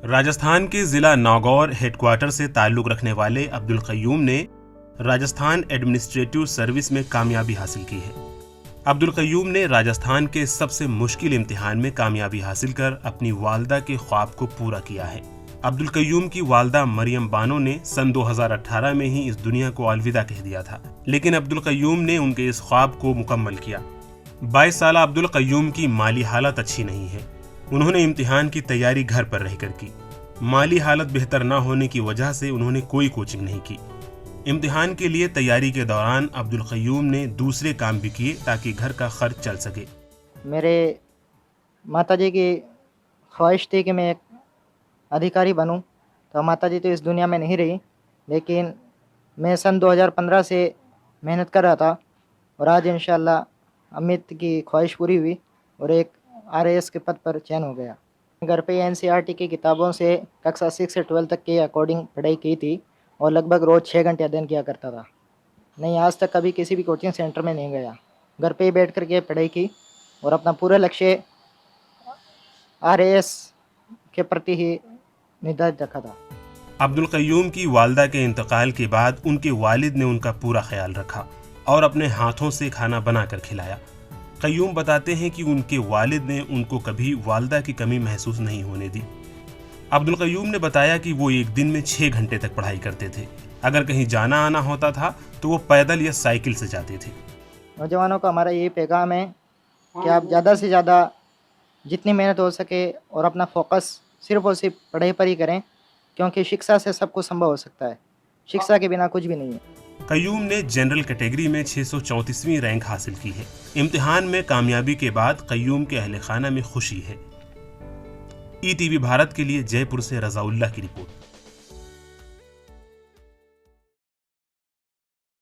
राजस्थान के जिला नागौर हेडक्वार्टर से ताल्लुक़ रखने वाले अब्दुल क़य्यूम ने राजस्थान एडमिनिस्ट्रेटिव सर्विस में कामयाबी हासिल की है। अब्दुल क़य्यूम ने राजस्थान के सबसे मुश्किल इम्तिहान में कामयाबी हासिल कर अपनी वालदा के ख्वाब को पूरा किया है। अब्दुल क़य्यूम की वालदा मरियम बानो ने सन 2018 में ही इस दुनिया को अलविदा कह दिया था, लेकिन अब्दुल क़य्यूम ने उनके इस ख्वाब को मुकम्मल किया। 22 साल अब्दुल क़य्यूम की माली हालत अच्छी नहीं है। उन्होंने इम्तिहान की तैयारी घर पर रहकर की। माली हालत बेहतर न होने की वजह से उन्होंने कोई कोचिंग नहीं की। इम्तिहान के लिए तैयारी के दौरान अब्दुल क़य्यूम ने दूसरे काम भी किए ताकि घर का खर्च चल सके। मेरे माताजी की ख्वाहिश थी कि मैं एक अधिकारी बनूं, तो माताजी तो इस दुनिया में नहीं रही, लेकिन मैं सन 2015 से मेहनत कर रहा था और आज इंशाअल्लाह अमित की ख्वाहिश पूरी हुई और एक RAS के पद पर चयन हो गया। घर पे NCERT की किताबों से कक्षा 6 से 12 तक के अकॉर्डिंग पढ़ाई की थी और लगभग रोज़ 6 घंटे अध्ययन किया करता था। नहीं, आज तक कभी किसी भी कोचिंग सेंटर में नहीं गया। घर पे ही बैठ कर के पढ़ाई की और अपना पूरा लक्ष्य RAS के प्रति ही निर्धारित रखा था। अब्दुल क़य्यूम की वालदा के इंतकाल के बाद उनके वालिद ने उनका पूरा ख्याल रखा और अपने हाथों से खाना बनाकर खिलाया। क़य्यूम बताते हैं कि उनके वालिद ने उनको कभी वालदा की कमी महसूस नहीं होने दी। अब्दुल क़य्यूम ने बताया कि वो एक दिन में 6 घंटे तक पढ़ाई करते थे। अगर कहीं जाना आना होता था तो वो पैदल या साइकिल से जाते थे। नौजवानों का हमारा यही पैगाम है कि आप ज़्यादा से ज़्यादा जितनी मेहनत हो सके और अपना फोकस सिर्फ और सिर्फ पढ़ाई पर ही करें, क्योंकि शिक्षा से सब कुछ संभव हो सकता है। शिक्षा के बिना कुछ भी नहीं है। क़य्यूम ने जनरल कैटेगरी में 634वीं रैंक हासिल की है। इम्तिहान में कामयाबी के बाद क़य्यूम के अहले खाना में खुशी है। ETV भारत के लिए जयपुर से रज़ाउल्लाह की रिपोर्ट।